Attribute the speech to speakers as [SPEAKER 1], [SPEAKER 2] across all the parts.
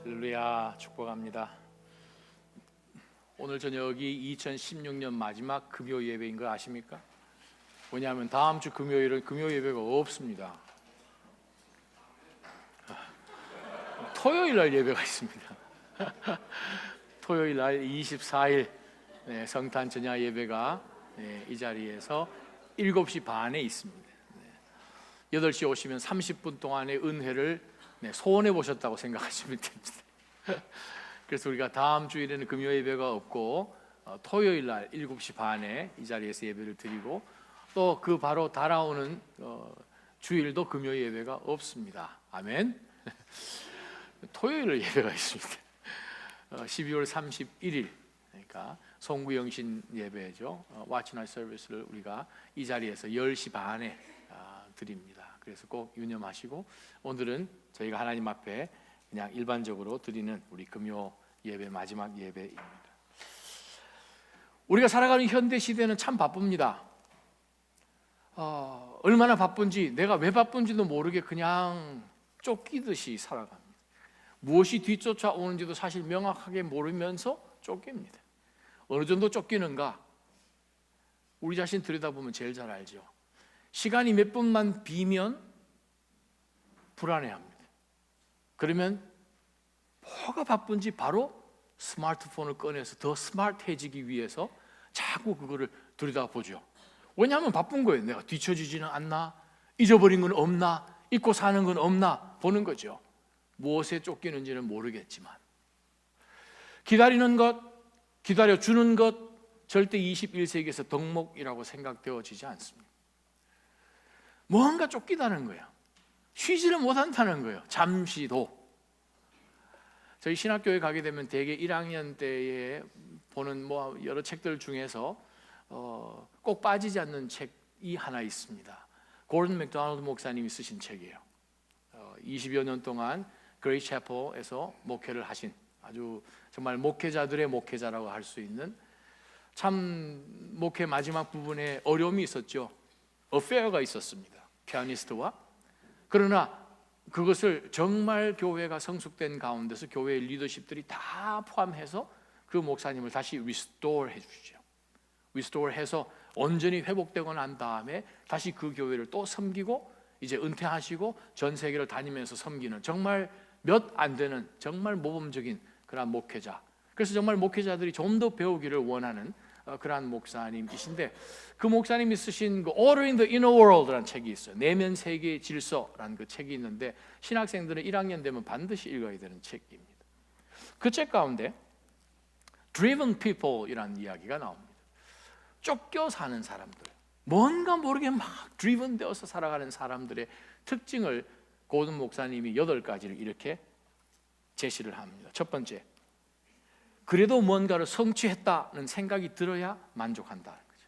[SPEAKER 1] 할렐루야, 축복합니다. 오늘 저녁이 2016년 마지막 금요 예배인 거 아십니까? 왜냐하면 다음 주 금요일은 금요 예배가 없습니다. 토요일 날 예배가 있습니다. 토요일 날 24일 성탄 전야 예배가 이 자리에서 7시 반에 있습니다. 8시 오시면 30분 동안의 은혜를 소원해 보셨다고 생각하시면 됩니다. 그래서 우리가 다음 주일에는 금요 예배가 없고 토요일 날 7시 반에 이 자리에서 예배를 드리고 또 그 바로 달아오는 주일도 금요 예배가 없습니다. 아멘. 토요일 예배가 있습니다. 12월 31일 그러니까 송구영신 예배죠. Watch Night 서비스를 우리가 이 자리에서 10시 반에 드립니다. 그래서 꼭 유념하시고 오늘은 저희가 하나님 앞에 그냥 일반적으로 드리는 우리 금요 예배 마지막 예배입니다. 우리가 살아가는 현대 시대는 참 바쁩니다. 얼마나 바쁜지 내가 왜 바쁜지도 모르게 그냥 쫓기듯이 살아갑니다. 무엇이 뒤쫓아오는지도 사실 명확하게 모르면서 쫓깁니다. 어느 정도 쫓기는가? 우리 자신 들여다보면 제일 잘 알죠. 시간이 몇 분만 비면 불안해합니다. 그러면 뭐가 바쁜지 바로 스마트폰을 꺼내서 더 스마트해지기 위해서 자꾸 그거를 들여다보죠. 왜냐하면 바쁜 거예요. 내가 뒤처지지는 않나? 잊어버린 건 없나? 잊고 사는 건 없나? 보는 거죠. 무엇에 쫓기는지는 모르겠지만 기다리는 것, 기다려주는 것 절대 21세기에서 덕목이라고 생각되어지지 않습니다. 뭔가 쫓기다는 거예요. 쉬지를 못한다는 거예요. 잠시도. 저희 신학교에 가게 되면 대개 1학년 때에 보는 여러 책들 중에서 꼭 빠지지 않는 책이 하나 있습니다. 고든 맥도날드 목사님이 쓰신 책이에요. 20여 년 동안 그레이스 채플에서 목회를 하신 아주 정말 목회자들의 목회자라고 할 수 있는 참 목회 마지막 부분에 어려움이 있었죠. 어페어가 있었습니다. 피아니스트와. 그러나 그것을 정말 교회가 성숙된 가운데서 교회의 리더십들이 다 포함해서 그 목사님을 다시 리스토어 해주죠. 리스토어 해서 온전히 회복되고 난 다음에 다시 그 교회를 또 섬기고 이제 은퇴하시고 전 세계를 다니면서 섬기는 정말 몇 안 되는 정말 모범적인 그런 목회자. 그래서 정말 목회자들이 좀 더 배우기를 원하는 그러한 목사님이신데 그 목사님이 쓰신 그 Order in the Inner World라는 책이 있어요. 내면 세계의 질서라는 그 책이 있는데 신학생들은 1학년 되면 반드시 읽어야 되는 책입니다. 그 책 가운데 Driven People이라는 이야기가 나옵니다. 쫓겨 사는 사람들, 뭔가 모르게 막 driven 되어서 살아가는 사람들의 특징을 고든 목사님이 8가지를 이렇게 제시를 합니다. 첫 번째, 그래도 뭔가를 성취했다는 생각이 들어야 만족한다는 거죠.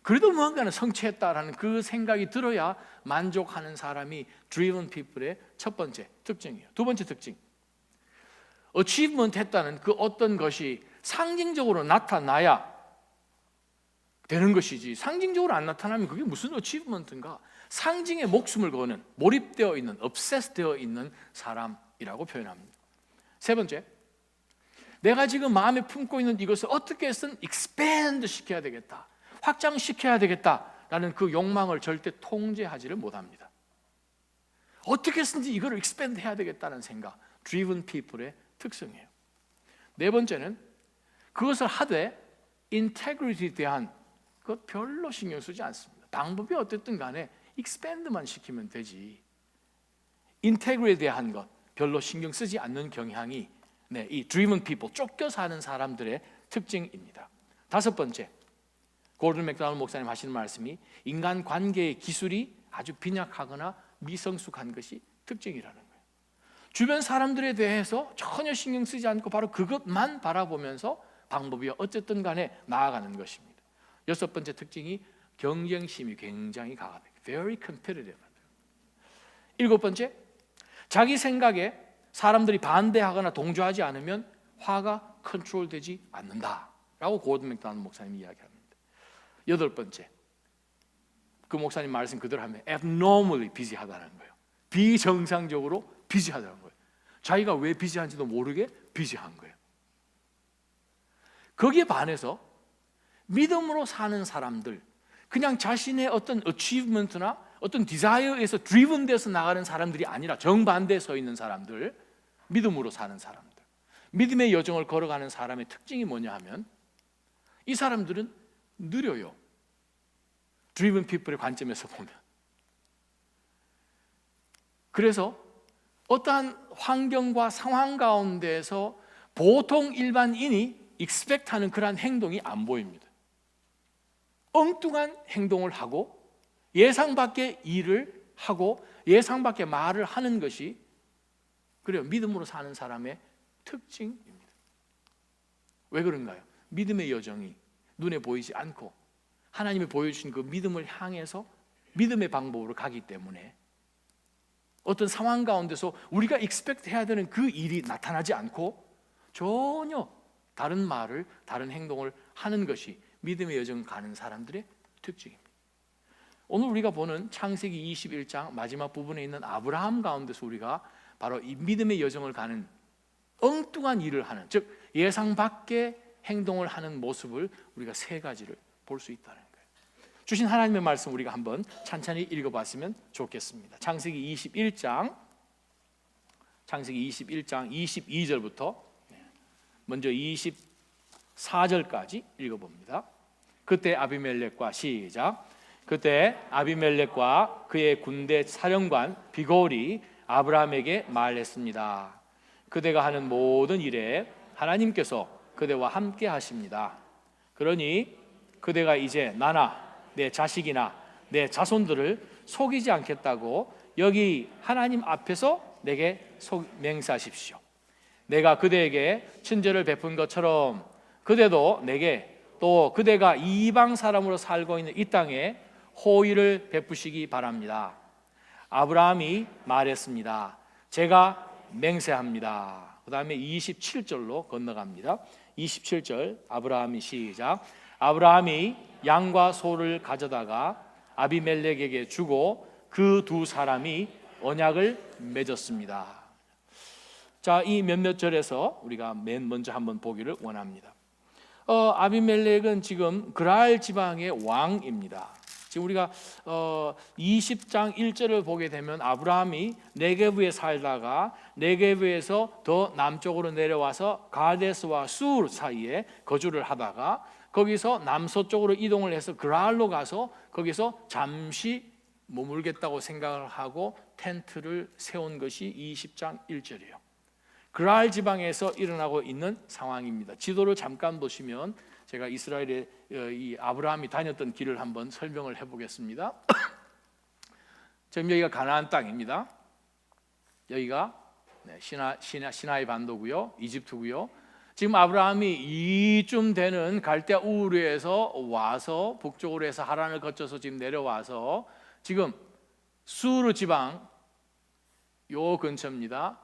[SPEAKER 1] 그래도 뭔가는 성취했다라는 그 생각이 들어야 만족하는 사람이 driven people의 첫 번째 특징이에요. 두 번째 특징, achievement 했다는 그 어떤 것이 상징적으로 나타나야 되는 것이지 상징적으로 안 나타나면 그게 무슨 achievement인가? 상징에 목숨을 거는, 몰입되어 있는, obsessed 되어 있는 사람이라고 표현합니다. 세 번째, 내가 지금 마음에 품고 있는 이것을 어떻게 해서든 expand 시켜야 되겠다, 확장시켜야 되겠다라는 그 욕망을 절대 통제하지를 못합니다. 어떻게 해서든지 이걸 expand 해야 되겠다는 생각, driven people의 특성이에요. 네 번째는 그것을 하되 인테그리티에 대한 그것 별로 신경 쓰지 않습니다. 방법이 어쨌든 간에 expand만 시키면 되지 인테그리티에 대한 것 별로 신경 쓰지 않는 경향이 이 driven people, 쫓겨 사는 사람들의 특징입니다. 다섯 번째, 고든 맥도날드 목사님 하시는 말씀이 인간 관계의 기술이 아주 빈약하거나 미성숙한 것이 특징이라는 거예요. 주변 사람들에 대해서 전혀 신경 쓰지 않고 바로 그것만 바라보면서 방법이 어쨌든 간에 나아가는 것입니다. 여섯 번째 특징이 경쟁심이 굉장히 강합니다. Very competitive. 일곱 번째, 자기 생각에 사람들이 반대하거나 동조하지 않으면 화가 컨트롤되지 않는다라고 고든 맥도날드 목사님이 이야기합니다. 여덟 번째, 그 목사님 말씀 그대로 하면 abnormally 비지하다는 거예요. 비정상적으로 비지하다는 거예요. 자기가 왜 비지한지도 모르게 비지한 거예요. 거기에 반해서 믿음으로 사는 사람들, 그냥 자신의 어떤 achievement나 어떤 디자이어에서 driven 돼서 나가는 사람들이 아니라 정반대에 서 있는 사람들, 믿음으로 사는 사람들, 믿음의 여정을 걸어가는 사람의 특징이 뭐냐 하면 이 사람들은 느려요. driven people의 관점에서 보면. 그래서 어떠한 환경과 상황 가운데에서 보통 일반인이 expect하는 그러한 행동이 안 보입니다. 엉뚱한 행동을 하고 예상 밖의 일을 하고 예상 밖의 말을 하는 것이 그래요. 믿음으로 사는 사람의 특징입니다. 왜 그런가요? 믿음의 여정이 눈에 보이지 않고 하나님이 보여주신 그 믿음을 향해서 믿음의 방법으로 가기 때문에 어떤 상황 가운데서 우리가 expect 해야 되는 그 일이 나타나지 않고 전혀 다른 말을, 다른 행동을 하는 것이 믿음의 여정 가는 사람들의 특징입니다. 오늘 우리가 보는 창세기 21장 마지막 부분에 있는 아브라함 가운데서 우리가 바로 이 믿음의 여정을 가는 엉뚱한 일을 하는, 즉 예상 밖의 행동을 하는 모습을 우리가 세 가지를 볼 수 있다는 거예요. 주신 하나님의 말씀 우리가 한번 찬찬히 읽어봤으면 좋겠습니다. 창세기 21장 22절부터 먼저 24절까지 읽어봅니다. 그때 아비멜렉과 시작. 그때 아비멜렉과 그의 군대 사령관 비골이 아브라함에게 말했습니다. 그대가 하는 모든 일에 하나님께서 그대와 함께 하십니다. 그러니 그대가 이제 나나 내 자식이나 내 자손들을 속이지 않겠다고 여기 하나님 앞에서 내게 맹세하십시오. 내가 그대에게 친절을 베푼 것처럼 그대도 내게 또 그대가 이방 사람으로 살고 있는 이 땅에 호의를 베푸시기 바랍니다. 아브라함이 말했습니다. 제가 맹세합니다. 그 다음에 27절로 건너갑니다. 27절 아브라함이 시작. 아브라함이 양과 소를 가져다가 아비멜렉에게 주고 그 두 사람이 언약을 맺었습니다. 자, 이 몇몇 절에서 우리가 맨 먼저 한번 보기를 원합니다. 아비멜렉은 지금 그랄 지방의 왕입니다. 지금 우리가 20장 1절을 보게 되면 아브라함이 네게브에 살다가 네게브에서 더 남쪽으로 내려와서 가데스와 술 사이에 거주를 하다가 거기서 남서쪽으로 이동을 해서 그랄로 가서 거기서 잠시 머물겠다고 생각을 하고 텐트를 세운 것이 20장 1절이에요. 그랄 지방에서 일어나고 있는 상황입니다. 지도를 잠깐 보시면 제가 이스라엘의 이 아브라함이 다녔던 길을 한번 설명을 해보겠습니다. 지금 여기가 가나안 땅입니다. 여기가 시나이 반도고요, 이집트고요. 지금 아브라함이 이쯤 되는 갈대아 우르에서 와서 북쪽으로 해서 하란을 거쳐서 지금 내려와서 지금 수르 지방 요 근처입니다.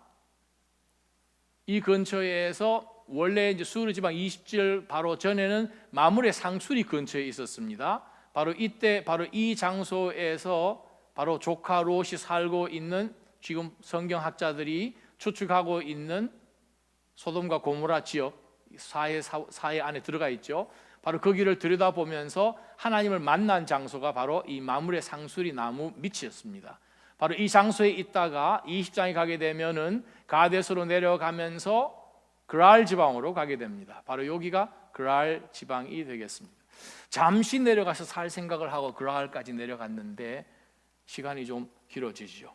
[SPEAKER 1] 이 근처에서 원래 이제 수르 지방 20절 바로 전에는 마므레 상수리 근처에 있었습니다. 바로 이때 바로 이 장소에서 바로 조카 롯이 살고 있는, 지금 성경학자들이 추측하고 있는 소돔과 고모라 지역 사해 안에 들어가 있죠. 바로 거기를 들여다보면서 하나님을 만난 장소가 바로 이 마므레 상수리 나무 밑이었습니다. 바로 이 장소에 있다가 20장에 가게 되면은 가데스로 내려가면서 그랄 지방으로 가게 됩니다. 바로 여기가 그랄 지방이 되겠습니다. 잠시 내려가서 살 생각을 하고 그랄까지 내려갔는데 시간이 좀 길어지죠.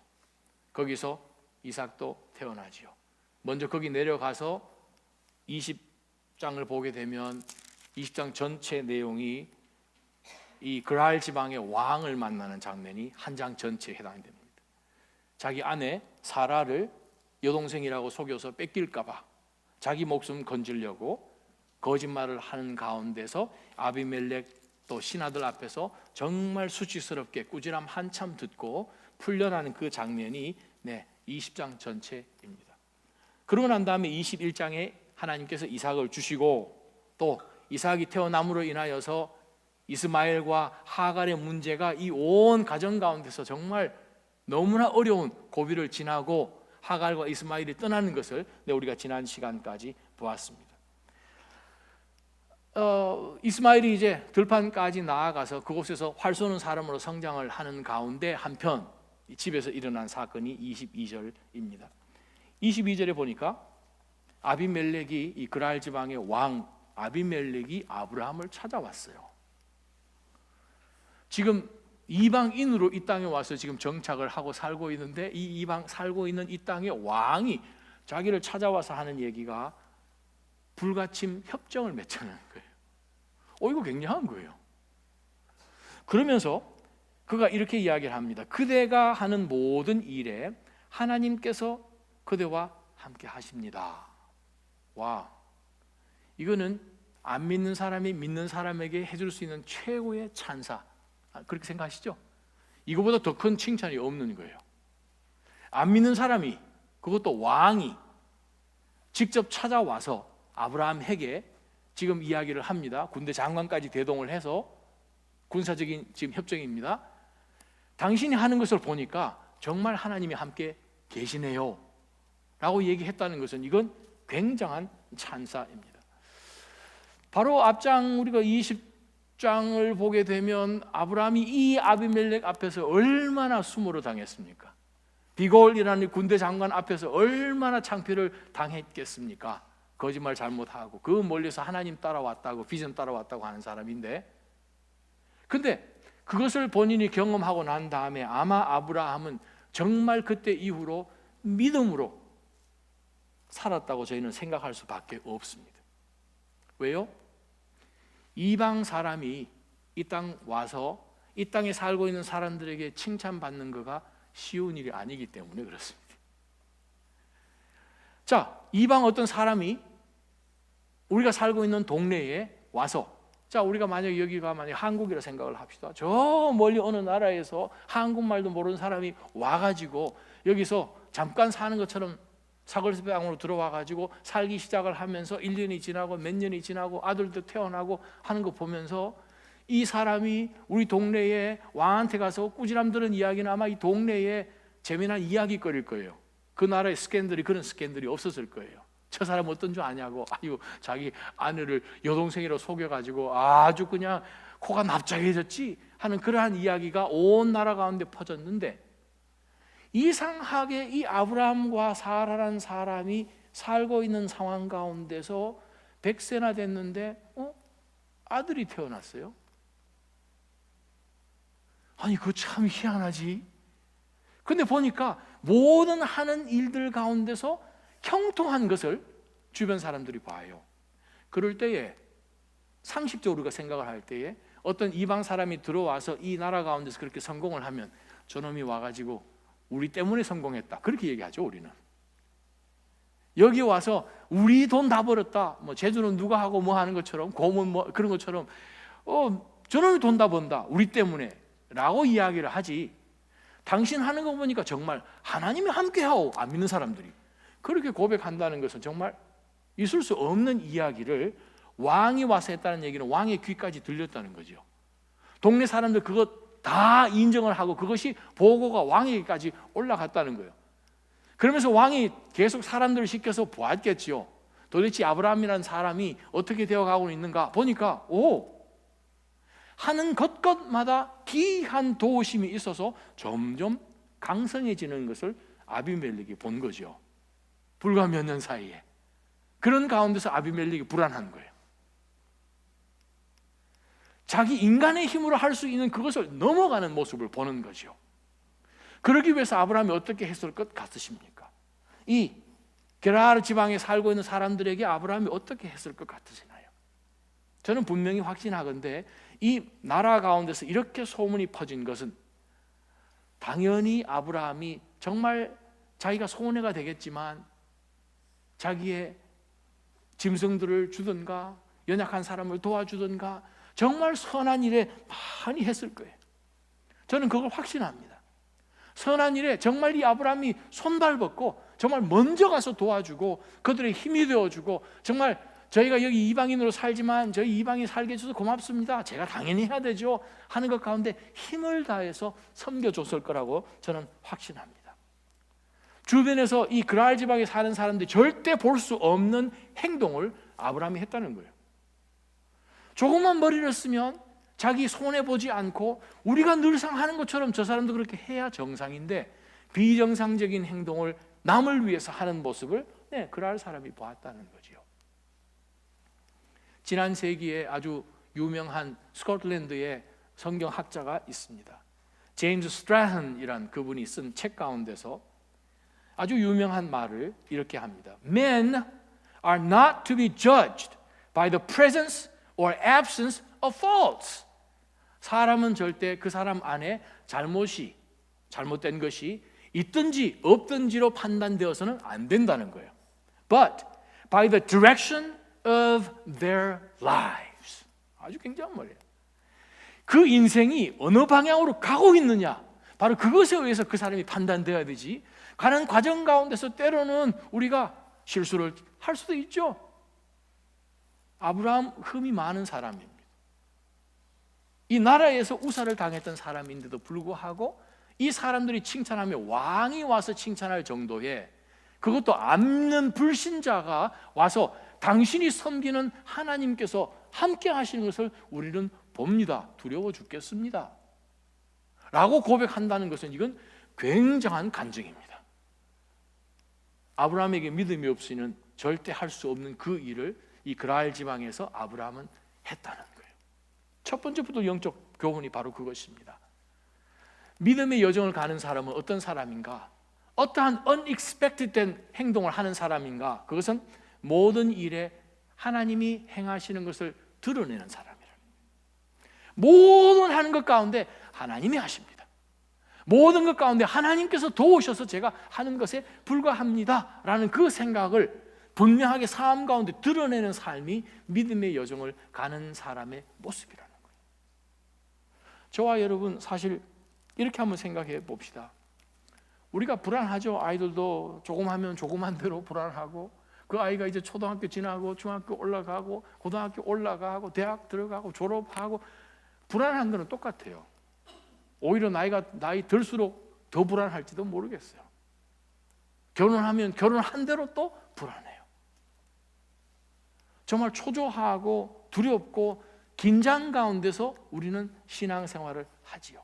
[SPEAKER 1] 거기서 이삭도 태어나지요. 먼저 거기 내려가서 20장을 보게 되면 20장 전체 내용이 이 그랄 지방의 왕을 만나는 장면이 한 장 전체에 해당이 됩니다. 자기 아내 사라를 여동생이라고 속여서 뺏길까 봐 자기 목숨 건지려고 거짓말을 하는 가운데서 아비멜렉 또 신하들 앞에서 정말 수치스럽게 꾸지람 한참 듣고 풀려나는 그 장면이 20장 전체입니다. 그러고 난 다음에 21장에 하나님께서 이삭을 주시고 또 이삭이 태어남으로 인하여서 이스마엘과 하갈의 문제가 이 온 가정 가운데서 정말 너무나 어려운 고비를 지나고 하갈과 이스마엘이 떠나는 것을 우리가 지난 시간까지 보았습니다. 이스마엘이 이제 들판까지 나아가서 그곳에서 활 쏘는 사람으로 성장을 하는 가운데 한편 집에서 일어난 사건이 22절입니다. 22절에 보니까 아비멜렉이 이 그랄 지방의 왕 아비멜렉이 아브라함을 찾아왔어요. 지금 이방인으로 이 땅에 와서 지금 정착을 하고 살고 있는데 이 이방 살고 있는 이 땅의 왕이 자기를 찾아와서 하는 얘기가 불가침 협정을 맺자는 거예요. 이거 굉장한 거예요. 그러면서 그가 이렇게 이야기를 합니다. 그대가 하는 모든 일에 하나님께서 그대와 함께 하십니다. 와, 이거는 안 믿는 사람이 믿는 사람에게 해줄 수 있는 최고의 찬사, 그렇게 생각하시죠? 이거보다 더 큰 칭찬이 없는 거예요. 안 믿는 사람이, 그것도 왕이 직접 찾아와서 아브라함에게 지금 이야기를 합니다. 군대 장관까지 대동을 해서 군사적인 지금 협정입니다. 당신이 하는 것을 보니까 정말 하나님이 함께 계시네요 라고 얘기했다는 것은 이건 굉장한 찬사입니다. 바로 앞장 우리가 20장을 보게 되면 아브라함이 이 아비멜렉 앞에서 얼마나 수모를 당했습니까? 비골이라는 군대 장관 앞에서 얼마나 창피를 당했겠습니까? 거짓말 잘못하고 그 멀리서 하나님 따라왔다고 비전 따라왔다고 하는 사람인데, 근데 그것을 본인이 경험하고 난 다음에 아마 아브라함은 정말 그때 이후로 믿음으로 살았다고 저희는 생각할 수밖에 없습니다. 왜요? 이방 사람이 이 땅 와서 이 땅에 살고 있는 사람들에게 칭찬받는 거가 쉬운 일이 아니기 때문에 그렇습니다. 자, 이방 어떤 사람이 우리가 살고 있는 동네에 와서, 자, 우리가 만약 여기가 만약 한국이라 생각을 합시다. 저 멀리 어느 나라에서 한국말도 모르는 사람이 와가지고 여기서 잠깐 사는 것처럼 사골집방으로 들어와가지고 살기 시작을 하면서 1년이 지나고 몇 년이 지나고 아들도 태어나고 하는 거 보면서 이 사람이 우리 동네에 왕한테 가서 꾸지람 들은 이야기는 아마 이 동네에 재미난 이야기거리일 거예요. 그 나라의 스캔들이 그런 스캔들이 없었을 거예요. 저 사람 어떤 줄 아냐고, 아유 자기 아내를 여동생이라고 속여가지고 아주 그냥 코가 납작해졌지 하는 그러한 이야기가 온 나라 가운데 퍼졌는데, 이상하게 이 아브라함과 사라라는 사람이 살고 있는 상황 가운데서 100세나 됐는데 아들이 태어났어요. 아니 그거 참 희한하지. 근데 보니까 모든 하는 일들 가운데서 형통한 것을 주변 사람들이 봐요. 그럴 때에 상식적으로 우리가 생각을 할 때에 어떤 이방 사람이 들어와서 이 나라 가운데서 그렇게 성공을 하면 저놈이 와가지고 우리 때문에 성공했다, 그렇게 얘기하죠. 우리는 여기 와서 우리 돈 다 벌었다, 뭐 제주는 누가 하고 뭐 하는 것처럼, 고문 뭐 그런 것처럼 저놈이 돈 다 번다 우리 때문에 라고 이야기를 하지, 당신 하는 거 보니까 정말 하나님이 함께하오 안 믿는 사람들이 그렇게 고백한다는 것은 정말 있을 수 없는 이야기를 왕이 와서 했다는 얘기는 왕의 귀까지 들렸다는 거죠. 동네 사람들 그것 다 인정을 하고 그것이 보고가 왕에게까지 올라갔다는 거예요. 그러면서 왕이 계속 사람들을 시켜서 보았겠죠. 도대체 아브라함이라는 사람이 어떻게 되어가고 있는가 보니까 하는 것마다 귀한 도우심이 있어서 점점 강성해지는 것을 아비멜렉이 본 거죠. 불과 몇 년 사이에. 그런 가운데서 아비멜렉이 불안한 거예요. 자기 인간의 힘으로 할 수 있는 그것을 넘어가는 모습을 보는 거죠. 그러기 위해서 아브라함이 어떻게 했을 것 같으십니까? 이 게라르 지방에 살고 있는 사람들에게 아브라함이 어떻게 했을 것 같으시나요? 저는 분명히 확신하건대 이 나라 가운데서 이렇게 소문이 퍼진 것은 당연히 아브라함이 정말 자기가 손해가 되겠지만 자기의 짐승들을 주든가 연약한 사람을 도와주든가 정말 선한 일에 많이 했을 거예요. 저는 그걸 확신합니다. 선한 일에 정말 이 아브라함이 손발벗고 정말 먼저 가서 도와주고 그들의 힘이 되어주고, 정말 저희가 여기 이방인으로 살지만 저희 이방인 살게 해줘서 고맙습니다, 제가 당연히 해야 되죠 하는 것 가운데 힘을 다해서 섬겨줬을 거라고 저는 확신합니다. 주변에서 이 그랄 지방에 사는 사람들이 절대 볼 수 없는 행동을 아브라함이 했다는 거예요. 조금만 머리를 쓰면 자기 손해보지 않고 우리가 늘상 하는 것처럼 저 사람도 그렇게 해야 정상인데 비정상적인 행동을 남을 위해서 하는 모습을 그랄 사람이 보았다는 거죠. 지난 세기에 아주 유명한 스코틀랜드의 성경학자가 있습니다. 제임스 스트래튼이란 그분이 쓴 책 가운데서 아주 유명한 말을 이렇게 합니다. Men are not to be judged by the presence or absence of faults. 사람은 절대 그 사람 안에 잘못된 것이 있든지 없든지로 판단되어서는 안 된다는 거예요. But by the direction of their lives. 아주 굉장한 말이에요. 그 인생이 어느 방향으로 가고 있느냐, 바로 그것에 의해서 그 사람이 판단되어야 되지, 가는 과정 가운데서 때로는 우리가 실수를 할 수도 있죠. 아브라함 흠이 많은 사람입니다. 이 나라에서 우사를 당했던 사람인데도 불구하고 이 사람들이 칭찬하며 왕이 와서 칭찬할 정도의, 그것도 없는 불신자가 와서 당신이 섬기는 하나님께서 함께 하시는 것을 우리는 봅니다. 두려워 죽겠습니다 라고 고백한다는 것은 이건 굉장한 간증입니다. 아브라함에게 믿음이 없이는 절대 할 수 없는 그 일을 이 그랄 지방에서 아브라함은 했다는 거예요. 첫 번째부터 영적 교훈이 바로 그것입니다. 믿음의 여정을 가는 사람은 어떤 사람인가? 어떠한 unexpected된 행동을 하는 사람인가? 그것은 모든 일에 하나님이 행하시는 것을 드러내는 사람이라. 모든 하는 것 가운데 하나님이 하십니다. 모든 것 가운데 하나님께서 도우셔서 제가 하는 것에 불과합니다 라는 그 생각을 분명하게 삶 가운데 드러내는 삶이 믿음의 여정을 가는 사람의 모습이라는 거예요. 저와 여러분 사실 이렇게 한번 생각해 봅시다. 우리가 불안하죠. 아이들도 조금 하면 조그만 대로 불안하고, 그 아이가 이제 초등학교 지나고 중학교 올라가고 고등학교 올라가고 대학 들어가고 졸업하고 불안한 거는 똑같아요. 오히려 나이 들수록 더 불안할지도 모르겠어요. 결혼하면 결혼한 대로 또 불안해요. 정말 초조하고 두렵고 긴장 가운데서 우리는 신앙생활을 하지요.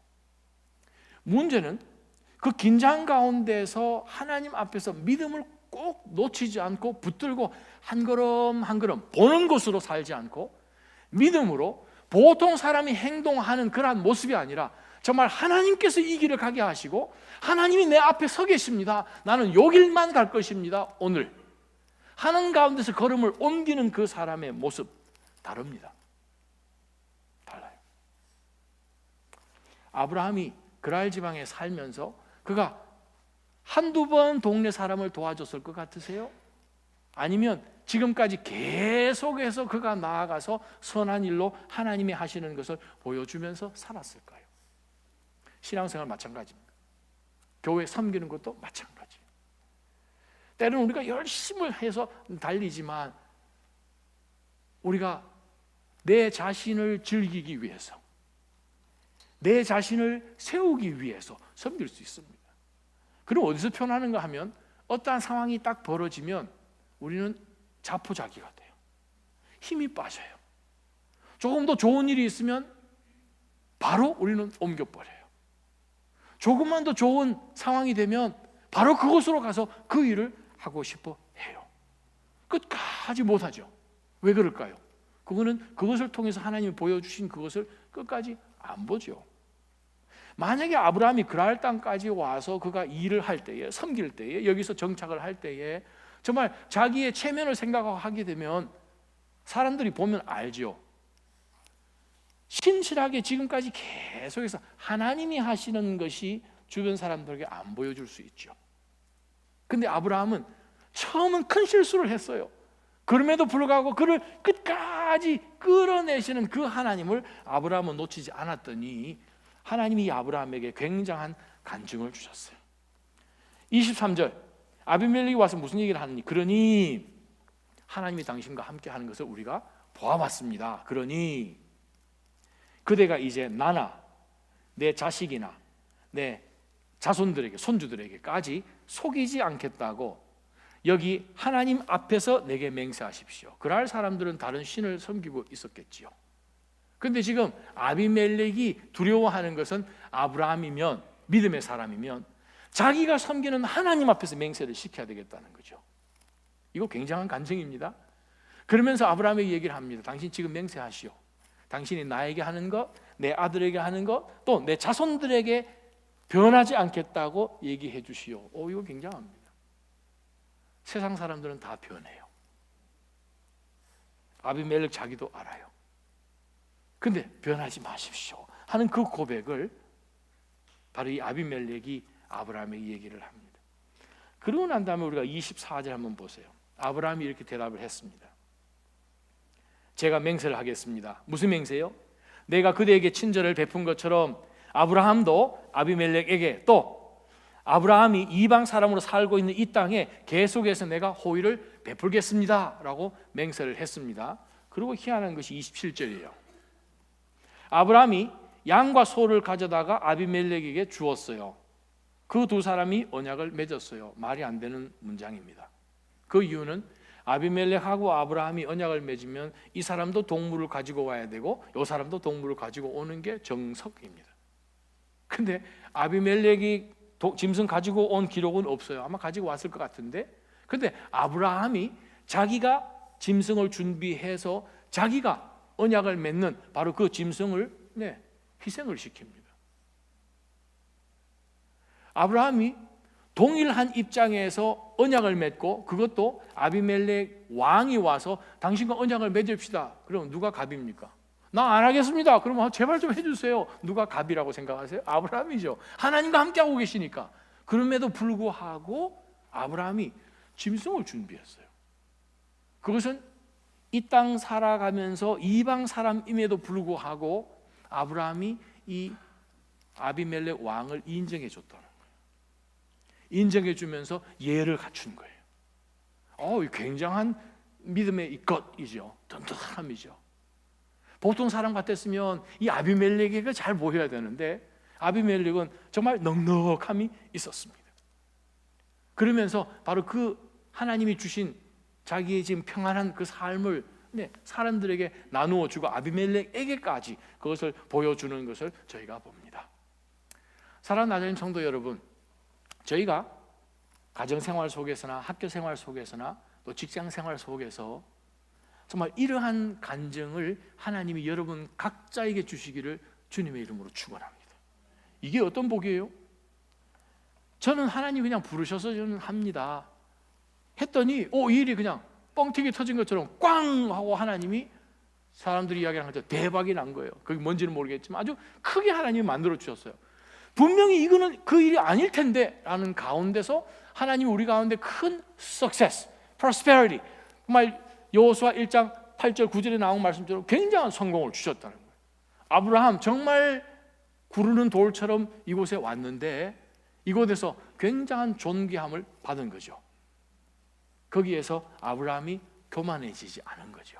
[SPEAKER 1] 문제는 그 긴장 가운데서 하나님 앞에서 믿음을 꼭 놓치지 않고 붙들고 한 걸음 한 걸음 보는 것으로 살지 않고 믿음으로 보통 사람이 행동하는 그러한 모습이 아니라 정말 하나님께서 이 길을 가게 하시고 하나님이 내 앞에 서 계십니다. 나는 요 길만 갈 것입니다. 오늘 하는 가운데서 걸음을 옮기는 그 사람의 모습 다릅니다. 달라요. 아브라함이 그랄 지방에 살면서 그가 한두 번 동네 사람을 도와줬을 것 같으세요? 아니면 지금까지 계속해서 그가 나아가서 선한 일로 하나님이 하시는 것을 보여주면서 살았을까요? 신앙생활 마찬가지입니다. 교회 섬기는 것도 마찬가지예요. 때로는 우리가 열심히 해서 달리지만 우리가 내 자신을 즐기기 위해서, 내 자신을 세우기 위해서 섬길 수 있습니다. 그럼 어디서 표현하는가 하면 어떠한 상황이 딱 벌어지면 우리는 자포자기가 돼요. 힘이 빠져요. 조금 더 좋은 일이 있으면 바로 우리는 옮겨버려요. 조금만 더 좋은 상황이 되면 바로 그곳으로 가서 그 일을 하고 싶어 해요. 끝까지 못하죠. 왜 그럴까요? 그거는 그것을 통해서 하나님이 보여주신 그것을 끝까지 안 보죠. 만약에 아브라함이 그랄 땅까지 와서 그가 일을 할 때에, 섬길 때에, 여기서 정착을 할 때에 정말 자기의 체면을 생각하고 하게 되면 사람들이 보면 알죠. 신실하게 지금까지 계속해서 하나님이 하시는 것이 주변 사람들에게 안 보여줄 수 있죠. 근데 아브라함은 처음은 큰 실수를 했어요. 그럼에도 불구하고 그를 끝까지 끌어내시는 그 하나님을 아브라함은 놓치지 않았더니 하나님이 아브라함에게 굉장한 간증을 주셨어요. 23절 아비멜렉이 와서 무슨 얘기를 하느니, 그러니 하나님이 당신과 함께 하는 것을 우리가 보아봤습니다. 그러니 그대가 이제 나나 내 자식이나 내 자손들에게, 손주들에게까지 속이지 않겠다고 여기 하나님 앞에서 내게 맹세하십시오. 그럴 사람들은 다른 신을 섬기고 있었겠지요. 그런데 지금 아비멜렉이 두려워하는 것은 아브라함이면, 믿음의 사람이면 자기가 섬기는 하나님 앞에서 맹세를 시켜야 되겠다는 거죠. 이거 굉장한 간증입니다. 그러면서 아브라함에게 얘기를 합니다. 당신 지금 맹세하시오. 당신이 나에게 하는 것, 내 아들에게 하는 것, 또 내 자손들에게 변하지 않겠다고 얘기해 주시오. 이거 굉장합니다. 세상 사람들은 다 변해요. 아비멜렉 자기도 알아요. 근데 변하지 마십시오 하는 그 고백을 바로 이 아비멜렉이 아브라함에게 얘기를 합니다. 그러고 난 다음에 우리가 24절 한번 보세요. 아브라함이 이렇게 대답을 했습니다. 제가 맹세를 하겠습니다. 무슨 맹세요? 내가 그대에게 친절을 베푼 것처럼 아브라함도 아비멜렉에게, 또 아브라함이 이방 사람으로 살고 있는 이 땅에 계속해서 내가 호의를 베풀겠습니다 라고 맹세를 했습니다. 그리고 희한한 것이 27절이에요. 아브라함이 양과 소를 가져다가 아비멜렉에게 주었어요. 그 두 사람이 언약을 맺었어요. 말이 안 되는 문장입니다. 그 이유는 아비멜렉하고 아브라함이 언약을 맺으면 이 사람도 동물을 가지고 와야 되고 이 사람도 동물을 가지고 오는 게 정석입니다. 근데 아비멜렉이 짐승 가지고 온 기록은 없어요. 아마 가지고 왔을 것 같은데, 근데 아브라함이 자기가 짐승을 준비해서 자기가 언약을 맺는 바로 그 짐승을 희생을 시킵니다. 아브라함이 동일한 입장에서 언약을 맺고, 그것도 아비멜렉 왕이 와서 당신과 언약을 맺읍시다. 그럼 누가 갑입니까? 나 안 하겠습니다. 그러면 제발 좀 해주세요. 누가 갑이라고 생각하세요? 아브라함이죠. 하나님과 함께하고 계시니까. 그럼에도 불구하고 아브라함이 짐승을 준비했어요. 그것은 이 땅 살아가면서 이방 사람임에도 불구하고 아브라함이 이 아비멜렉 왕을 인정해 줬다는 거예요. 인정해 주면서 예를 갖춘 거예요. 굉장한 믿음의 것이죠. 든든함이죠. 보통 사람 같았으면 이 아비멜렉에게 잘 보여야 되는데 아비멜렉은 정말 넉넉함이 있었습니다. 그러면서 바로 그 하나님이 주신 자기의 지금 평안한 그 삶을 사람들에게 나누어 주고 아비멜렉에게까지 그것을 보여주는 것을 저희가 봅니다. 사랑하는 나자님 성도 여러분, 저희가 가정생활 속에서나 학교생활 속에서나 또 직장생활 속에서 정말 이러한 간증을 하나님이 여러분 각자에게 주시기를 주님의 이름으로 축원합니다. 이게 어떤 복이에요? 저는 하나님 그냥 부르셔서 저는 합니다 했더니 이 일이 그냥 뻥튀기 터진 것처럼 꽝 하고 하나님이, 사람들이 이야기하는 것처럼 대박이 난 거예요. 그게 뭔지는 모르겠지만 아주 크게 하나님이 만들어 주셨어요. 분명히 이거는 그 일이 아닐 텐데 라는 가운데서 하나님이 우리 가운데 큰 success, prosperity, 정말 여호수아 1장 8절 9절에 나온 말씀처럼 굉장한 성공을 주셨다는 거예요. 아브라함 정말 구르는 돌처럼 이곳에 왔는데 이곳에서 굉장한 존귀함을 받은 거죠. 거기에서 아브라함이 교만해지지 않은 거죠.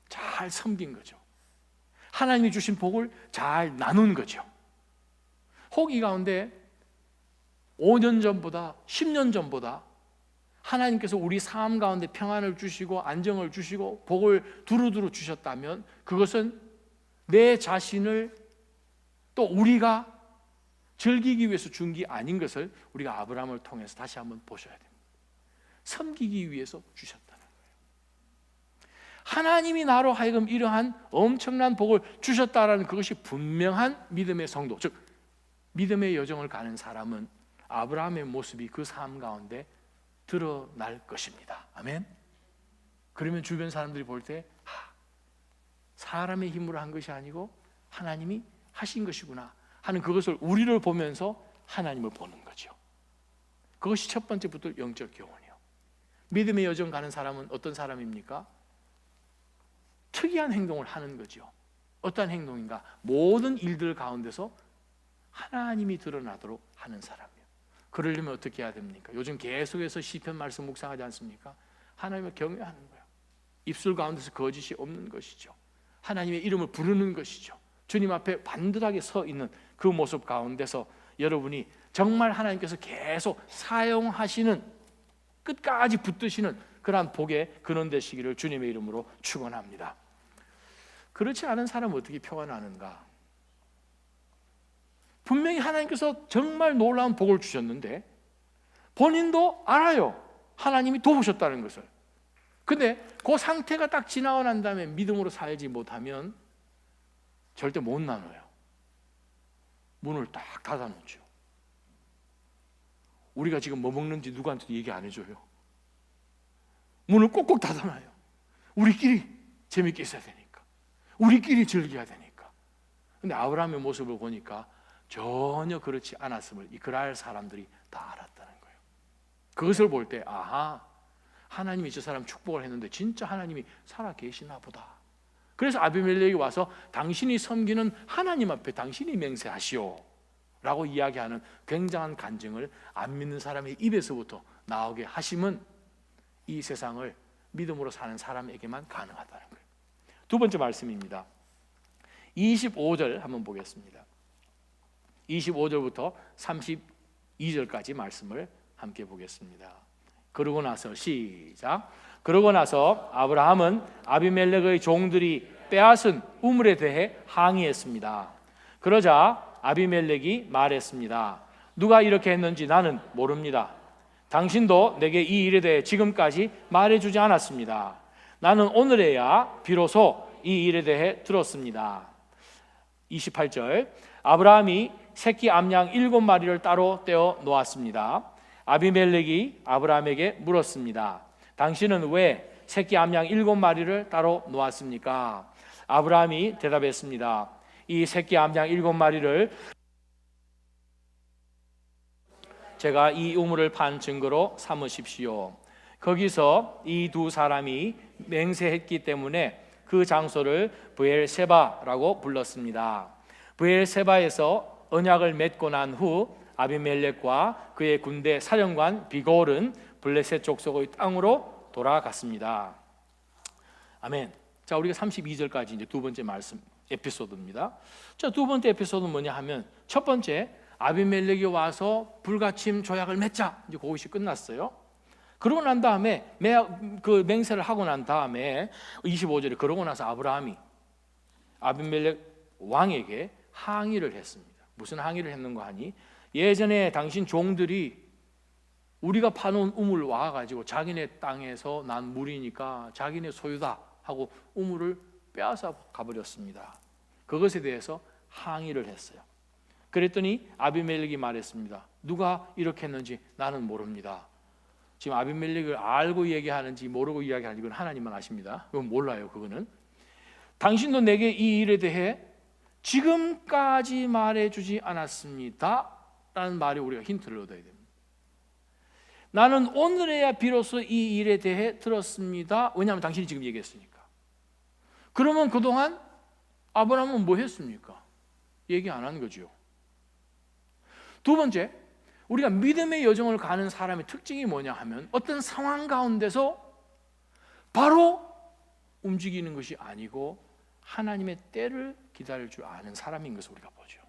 [SPEAKER 1] 잘 섬긴 거죠. 하나님이 주신 복을 잘 나눈 거죠. 혹 이 가운데 5년 전보다 10년 전보다 하나님께서 우리 삶 가운데 평안을 주시고 안정을 주시고 복을 두루두루 주셨다면 그것은 내 자신을 또 우리가 즐기기 위해서 준 게 아닌 것을 우리가 아브라함을 통해서 다시 한번 보셔야 됩니다. 섬기기 위해서 주셨다는 거예요. 하나님이 나로 하여금 이러한 엄청난 복을 주셨다라는 그것이 분명한 믿음의 성도, 즉 믿음의 여정을 가는 사람은 아브라함의 모습이 그 삶 가운데 드러날 것입니다. 아멘. 그러면 주변 사람들이 볼 때 사람의 힘으로 한 것이 아니고 하나님이 하신 것이구나 하는 그것을 우리를 보면서 하나님을 보는 거죠. 그것이 첫 번째 붙들 영적 교훈이요. 믿음의 여정 가는 사람은 어떤 사람입니까? 특이한 행동을 하는 거죠. 어떤 행동인가? 모든 일들 가운데서 하나님이 드러나도록 하는 사람이에요. 그러려면 어떻게 해야 됩니까? 요즘 계속해서 시편 말씀 묵상하지 않습니까? 하나님을 경외하는 거예요. 입술 가운데서 거짓이 없는 것이죠. 하나님의 이름을 부르는 것이죠. 주님 앞에 반듯하게 서 있는 그 모습 가운데서 여러분이 정말 하나님께서 계속 사용하시는, 끝까지 붙드시는 그러한 복의 근원 되시기를 주님의 이름으로 축원합니다. 그렇지 않은 사람은 어떻게 표가 나는가? 분명히 하나님께서 정말 놀라운 복을 주셨는데 본인도 알아요, 하나님이 도우셨다는 것을. 근데 그 상태가 딱 지나고 난 다음에 믿음으로 살지 못하면 절대 못 나눠요. 문을 딱 닫아놓죠. 우리가 지금 뭐 먹는지 누구한테도 얘기 안 해줘요. 문을 꼭꼭 닫아놔요. 우리끼리 재밌게 있어야 되니까, 우리끼리 즐겨야 되니까. 근데 아브라함의 모습을 보니까 전혀 그렇지 않았음을 이스라엘 사람들이 다 알았다는 거예요. 그것을 볼 때 아하, 하나님이 저 사람 축복을 했는데 진짜 하나님이 살아 계시나 보다. 그래서 아비멜렉이 와서 당신이 섬기는 하나님 앞에 당신이 맹세하시오 라고 이야기하는 굉장한 간증을 안 믿는 사람의 입에서부터 나오게 하심은 이 세상을 믿음으로 사는 사람에게만 가능하다는 거예요. 두 번째 말씀입니다. 25절 한번 보겠습니다. 25절부터 32절까지 말씀을 함께 보겠습니다. 그러고 나서 시작. 그러고 나서 아브라함은 아비멜렉의 종들이 빼앗은 우물에 대해 항의했습니다. 그러자 아비멜렉이 말했습니다. 누가 이렇게 했는지 나는 모릅니다. 당신도 내게 이 일에 대해 지금까지 말해주지 않았습니다. 나는 오늘에야 비로소 이 일에 대해 들었습니다. 28절. 아브라함이 새끼 암양 7마리를 따로 떼어 놓았습니다. 아비멜렉이 아브라함에게 물었습니다. 당신은 왜 새끼 암양 7마리를 따로 놓았습니까? 아브라함이 대답했습니다. 이 새끼 암양 7마리를 제가 이 우물을 판 증거로 삼으십시오. 거기서 이 두 사람이 맹세했기 때문에 그 장소를 브엘세바라고 불렀습니다. 브엘세바에서 언약을 맺고 난 후 아비멜렉과 그의 군대 사령관 비골은 블레셋 족속의 땅으로 돌아갔습니다. 아멘. 자, 우리가 32절까지 이제 두 번째 말씀 에피소드입니다. 자, 두 번째 에피소드는 뭐냐 하면, 첫 번째 아비멜렉이 와서 불가침 조약을 맺자, 이제 그것이 끝났어요. 그러고 난 다음에 그 맹세를 하고 난 다음에 25절에 그러고 나서 아브라함이 아비멜렉 왕에게 항의를 했습니다. 무슨 항의를 했는가 하니, 예전에 당신 종들이 우리가 파놓은 우물 와가지고 자기네 땅에서 난 물이니까 자기네 소유다 하고 우물을 빼앗아 가버렸습니다. 그것에 대해서 항의를 했어요. 그랬더니 아비멜렉이 말했습니다. 누가 이렇게 했는지 나는 모릅니다. 지금 아비멜렉을 알고 얘기하는지 모르고 이야기하는지 그건 하나님만 아십니다. 그건 몰라요. 그거는 당신도 내게 이 일에 대해 지금까지 말해주지 않았습니다 라는 말에 우리가 힌트를 얻어야 됩니다. 나는 오늘에야 비로소 이 일에 대해 들었습니다. 왜냐하면 당신이 지금 얘기했으니까. 그러면 그동안 아브라함은 뭐 했습니까? 얘기 안 한 거죠. 두 번째, 우리가 믿음의 여정을 가는 사람의 특징이 뭐냐 하면 어떤 상황 가운데서 바로 움직이는 것이 아니고 하나님의 때를 기다릴 줄 아는 사람인 것을 우리가 보죠.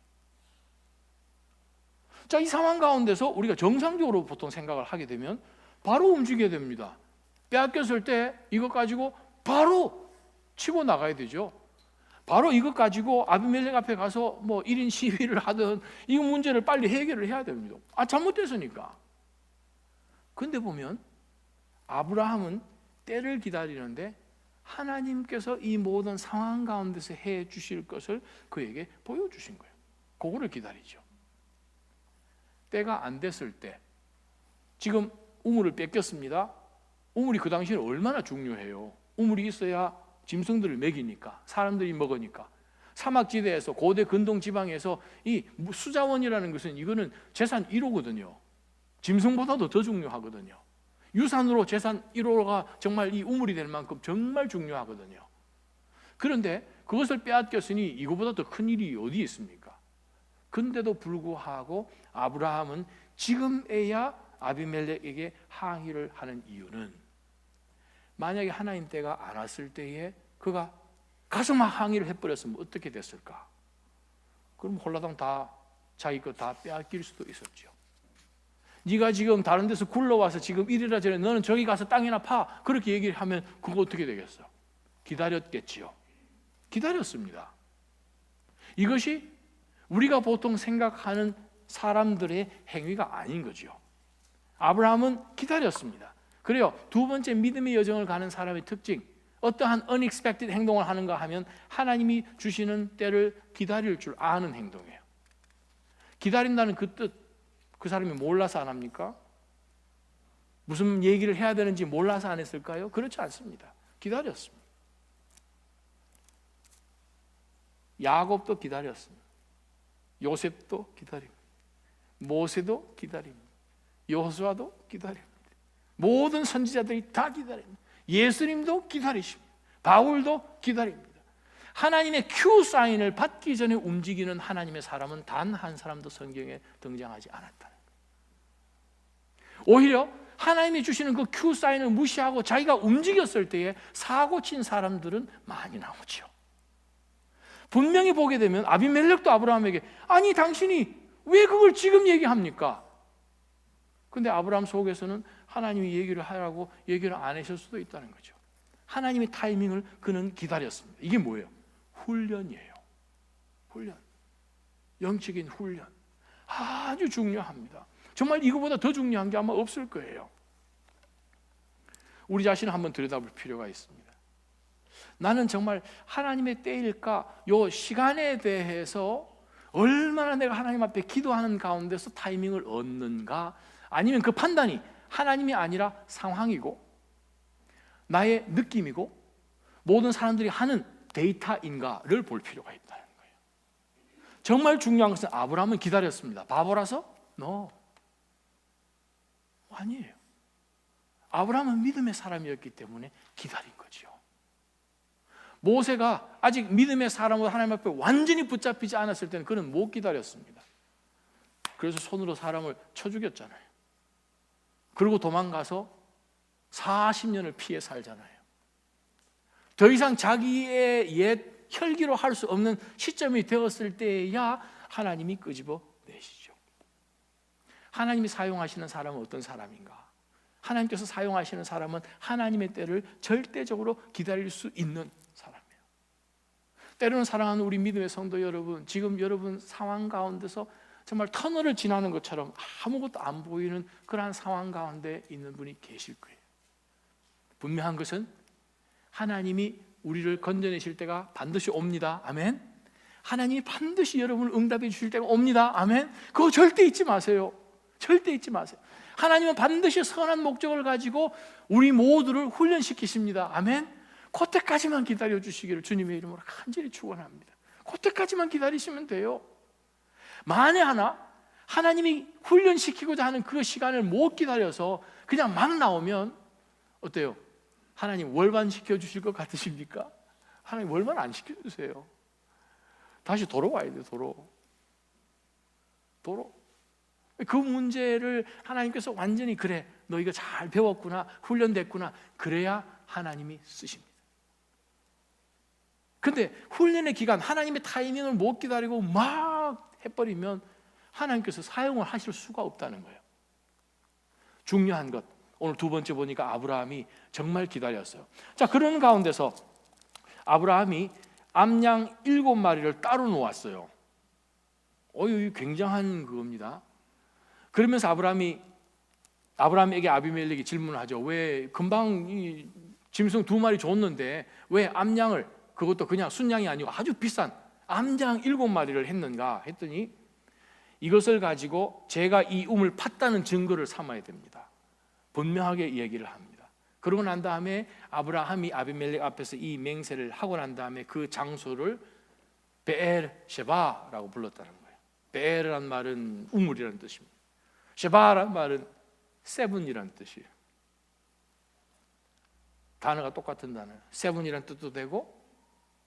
[SPEAKER 1] 자, 이 상황 가운데서 우리가 정상적으로 보통 생각을 하게 되면 바로 움직여야 됩니다. 빼앗겼을 때 이것 가지고 바로 치고 나가야 되죠. 바로 이것 가지고 아비멜렉 앞에 가서 뭐 1인 시위를 하든 이 문제를 빨리 해결을 해야 됩니다. 잘못됐으니까. 근데 보면 아브라함은 때를 기다리는데 하나님께서 이 모든 상황 가운데서 해 주실 것을 그에게 보여주신 거예요. 그거를 기다리죠. 때가 안 됐을 때, 지금 우물을 뺏겼습니다. 우물이 그 당시에는 얼마나 중요해요. 우물이 있어야 짐승들을 먹이니까, 사람들이 먹으니까. 사막지대에서 고대 근동 지방에서 이 수자원이라는 것은 이거는 재산 1호거든요. 짐승보다도 더 중요하거든요. 유산으로 재산 1호가 정말 이 우물이 될 만큼 정말 중요하거든요. 그런데 그것을 빼앗겼으니 이거보다 더 큰 일이 어디 있습니까? 근데도 불구하고 아브라함은 지금에야 아비멜렉에게 항의를 하는 이유는, 만약에 하나님 때가 안 왔을 때에 그가 가서 막 항의를 해버렸으면 어떻게 됐을까? 그럼 홀라당 다 자기 거 다 빼앗길 수도 있었죠. 네가 지금 다른 데서 굴러와서 지금 이리라 저리 너는 저기 가서 땅이나 파, 그렇게 얘기를 하면 그거 어떻게 되겠어? 기다렸겠지요. 기다렸습니다. 이것이 우리가 보통 생각하는 사람들의 행위가 아닌 거죠. 아브라함은 기다렸습니다. 그래요. 두 번째 믿음의 여정을 가는 사람의 특징, 어떠한 unexpected 행동을 하는가 하면 하나님이 주시는 때를 기다릴 줄 아는 행동이에요. 기다린다는 그 뜻, 그 사람이 몰라서 안 합니까? 무슨 얘기를 해야 되는지 몰라서 안 했을까요? 그렇지 않습니다. 기다렸습니다. 야곱도 기다렸습니다. 요셉도 기다립니다. 모세도 기다립니다. 여호수아도 기다립니다. 모든 선지자들이 다 기다립니다. 예수님도 기다리십니다. 바울도 기다립니다. 하나님의 큐 사인을 받기 전에 움직이는 하나님의 사람은 단 한 사람도 성경에 등장하지 않았다는 거예요. 오히려 하나님이 주시는 그 큐 사인을 무시하고 자기가 움직였을 때에 사고 친 사람들은 많이 나오죠. 분명히 보게 되면 아비멜렉도 아브라함에게 아니 당신이 왜 그걸 지금 얘기합니까? 근데 아브라함 속에서는 하나님이 얘기를 하라고 얘기를 안 하실 수도 있다는 거죠. 하나님의 타이밍을 그는 기다렸습니다. 이게 뭐예요? 훈련이에요. 훈련. 영적인 훈련. 아주 중요합니다. 정말 이거보다 더 중요한 게 아마 없을 거예요. 우리 자신을 한번 들여다볼 필요가 있습니다. 나는 정말 하나님의 때일까? 요 시간에 대해서 얼마나 내가 하나님 앞에 기도하는 가운데서 타이밍을 얻는가? 아니면 그 판단이 하나님이 아니라 상황이고 나의 느낌이고 모든 사람들이 하는 데이터인가를 볼 필요가 있다는 거예요. 정말 중요한 것은 아브라함은 기다렸습니다. 바보라서? No. 아니에요. 아브라함은 믿음의 사람이었기 때문에 기다린 거죠. 모세가 아직 믿음의 사람으로 하나님 앞에 완전히 붙잡히지 않았을 때는 그는 못 기다렸습니다. 그래서 손으로 사람을 쳐 죽였잖아요. 그리고 도망가서 40년을 피해 살잖아요. 더 이상 자기의 옛 혈기로 할 수 없는 시점이 되었을 때야 하나님이 끄집어 내시죠. 하나님이 사용하시는 사람은 어떤 사람인가? 하나님께서 사용하시는 사람은 하나님의 때를 절대적으로 기다릴 수 있는 사람이에요. 때로는 사랑하는 우리 믿음의 성도 여러분, 지금 여러분 상황 가운데서 정말 터널을 지나는 것처럼 아무것도 안 보이는 그러한 상황 가운데 있는 분이 계실 거예요. 분명한 것은 하나님이 우리를 건져내실 때가 반드시 옵니다. 아멘. 하나님이 반드시 여러분을 응답해 주실 때가 옵니다. 아멘. 그거 절대 잊지 마세요. 절대 잊지 마세요. 하나님은 반드시 선한 목적을 가지고 우리 모두를 훈련시키십니다. 아멘. 그때까지만 기다려 주시기를 주님의 이름으로 간절히 축원합니다. 그때까지만 기다리시면 돼요. 만에 하나 하나님이 훈련시키고자 하는 그 시간을 못 기다려서 그냥 막 나오면 어때요? 하나님 월반 시켜주실 것 같으십니까? 하나님 월반 안 시켜주세요. 다시 돌아와야 돼요. 도로. 그 문제를 하나님께서 완전히 그래 너 이거 잘 배웠구나 훈련됐구나 그래야 하나님이 쓰십니다. 근데 훈련의 기간 하나님의 타이밍을 못 기다리고 막 해버리면 하나님께서 사용을 하실 수가 없다는 거예요. 중요한 것 오늘 두 번째 보니까 아브라함이 정말 기다렸어요. 자, 그런 가운데서 아브라함이 암양 7마리를 따로 놓았어요. 이거 굉장한 그겁니다. 그러면서 아브라함에게 아비멜렉이 질문을 하죠. 왜 금방 이 짐승 2마리 줬는데 왜 암양을 그것도 그냥 순양이 아니고 아주 비싼 암양 7마리를 했는가 했더니 이것을 가지고 제가 이 우물 팠다는 증거를 삼아야 됩니다. 분명하게 얘기를 합니다. 그러고 난 다음에 아브라함이 아비멜렉 앞에서 이 맹세를 하고 난 다음에 그 장소를 베엘셰바라고 불렀다는 거예요. 베엘이란 말은 우물이라는 뜻입니다. 셰바란 말은 세븐이라는 뜻이에요. 단어가 똑같은 단어예요. 세븐이라는 뜻도 되고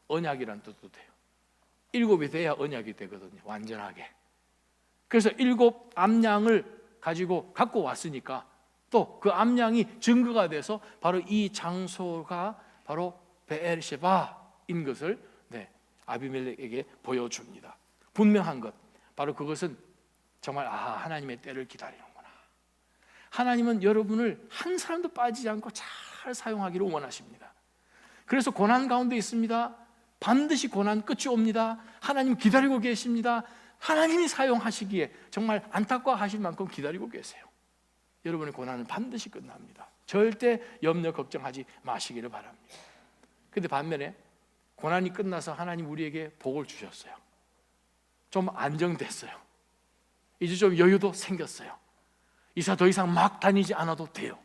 [SPEAKER 1] 언약이라는 뜻도 돼요. 7이 돼야 언약이 되거든요. 완전하게. 그래서 7 암양을 갖고 왔으니까 또 그 암양이 증거가 돼서 바로 이 장소가 바로 베엘셰바인 것을 아비멜렉에게 보여줍니다. 분명한 것 바로 그것은 정말 하나님의 때를 기다리는구나. 하나님은 여러분을 한 사람도 빠지지 않고 잘 사용하기를 원하십니다. 그래서 고난 가운데 있습니다. 반드시 고난 끝이 옵니다. 하나님 기다리고 계십니다. 하나님이 사용하시기에 정말 안타까워하실 만큼 기다리고 계세요. 여러분의 고난은 반드시 끝납니다. 절대 염려 걱정하지 마시기를 바랍니다. 그런데 반면에 고난이 끝나서 하나님 우리에게 복을 주셨어요. 좀 안정됐어요. 이제 좀 여유도 생겼어요. 이사 더 이상 막 다니지 않아도 돼요.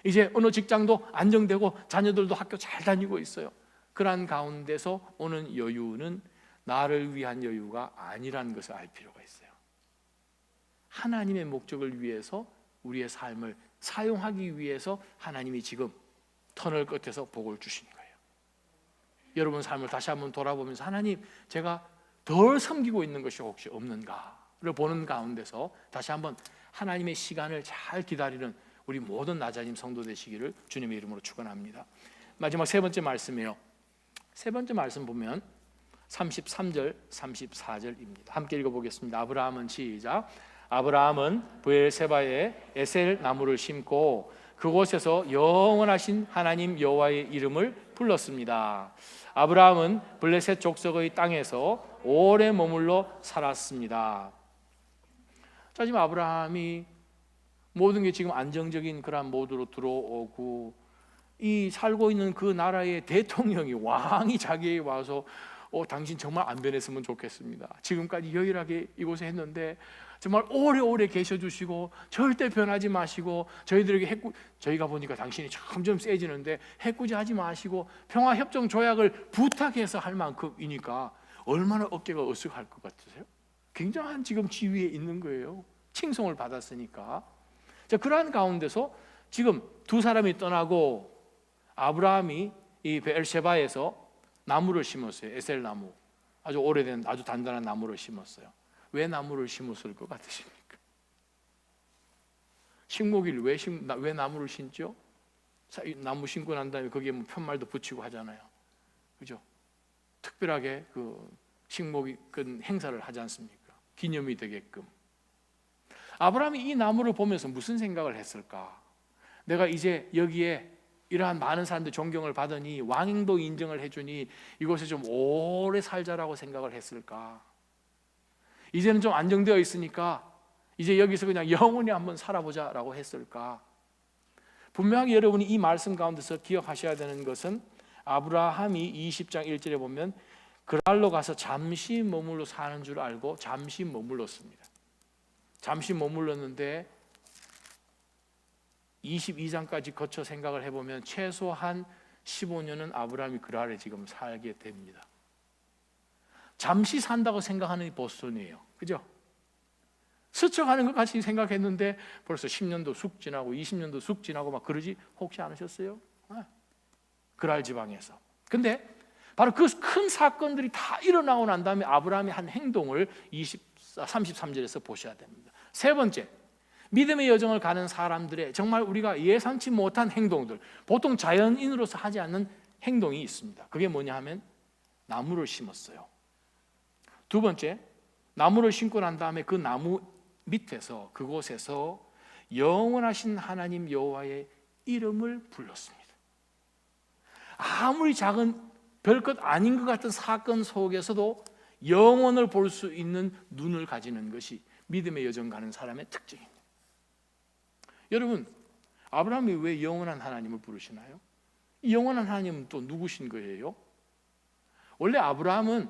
[SPEAKER 1] 이제 어느 직장도 안정되고 자녀들도 학교 잘 다니고 있어요. 그러한 가운데서 오는 여유는 나를 위한 여유가 아니라는 것을 알 필요가 있어요. 하나님의 목적을 위해서 우리의 삶을 사용하기 위해서 하나님이 지금 터널 끝에서 복을 주신 거예요. 여러분 삶을 다시 한번 돌아보면서 하나님, 제가 덜 섬기고 있는 것이 혹시 없는가를 보는 가운데서 다시 한번 하나님의 시간을 잘 기다리는 우리 모든 나자님 성도 되시기를 주님의 이름으로 축원합니다. 마지막 세 번째 말씀이에요. 세 번째 말씀 보면 33절, 34절입니다. 함께 읽어보겠습니다. 아브라함은 시작. 아브라함은 브엘세바에 에셀 나무를 심고 그곳에서 영원하신 하나님 여호와의 이름을 불렀습니다. 아브라함은 블레셋 족속의 땅에서 오래 머물러 살았습니다. 자, 지금 아브라함이 모든 게 지금 안정적인 그런 모드로 들어오고 이 살고 있는 그 나라의 대통령이 왕이 자기에게 와서 당신 정말 안 변했으면 좋겠습니다. 지금까지 유일하게 이곳에 했는데 정말 오래오래 계셔주시고 절대 변하지 마시고 저희들에게 저희가 보니까 당신이 점점 세지는데 해코지하지 마시고 평화협정 조약을 부탁해서 할 만큼이니까 얼마나 어깨가 으쓱할 것 같으세요? 굉장한 지금 지위에 있는 거예요. 칭송을 받았으니까. 자, 그러한 가운데서 지금 두 사람이 떠나고 아브라함이 이 베엘셰바에서 나무를 심었어요. 에셀 나무, 아주 오래된 아주 단단한 나무를 심었어요. 왜 나무를 심었을 것 같으십니까? 식목일 왜 나무를 심죠? 나무 심고 난 다음에 거기에 뭐 편말도 붙이고 하잖아요. 그죠? 특별하게 그 식목일 행사를 하지 않습니까? 기념이 되게끔. 아브라함이 이 나무를 보면서 무슨 생각을 했을까? 내가 이제 여기에 이러한 많은 사람들 존경을 받으니 왕도 인정을 해주니 이곳에 좀 오래 살자라고 생각을 했을까? 이제는 좀 안정되어 있으니까 이제 여기서 그냥 영원히 한번 살아보자라고 했을까? 분명히 여러분이 이 말씀 가운데서 기억하셔야 되는 것은 아브라함이 20장 1절에 보면 그랄로 가서 잠시 머물러 사는 줄 알고 잠시 머물렀습니다. 잠시 머물렀는데 22장까지 거쳐 생각을 해보면 최소한 15년은 아브라함이 그랄에 지금 살게 됩니다. 잠시 산다고 생각하는 보스턴이에요. 그죠? 스쳐가는 것 같이 생각했는데 벌써 10년도 쑥 지나고 20년도 쑥 지나고 막 그러지 혹시 않으셨어요? 그랄 지방에서. 근데 바로 그 큰 사건들이 다 일어나고 난 다음에 아브라함이 한 행동을 33절에서 보셔야 됩니다. 세 번째, 믿음의 여정을 가는 사람들의 정말 우리가 예상치 못한 행동들, 보통 자연인으로서 하지 않는 행동이 있습니다. 그게 뭐냐 하면 나무를 심었어요. 두 번째, 나무를 심고 난 다음에 그 나무 밑에서 그곳에서 영원하신 하나님 여호와의 이름을 불렀습니다. 아무리 작은 별것 아닌 것 같은 사건 속에서도 영원을 볼 수 있는 눈을 가지는 것이 믿음의 여정 가는 사람의 특징입니다. 여러분, 아브라함이 왜 영원한 하나님을 부르시나요? 이 영원한 하나님은 또 누구신 거예요? 원래 아브라함은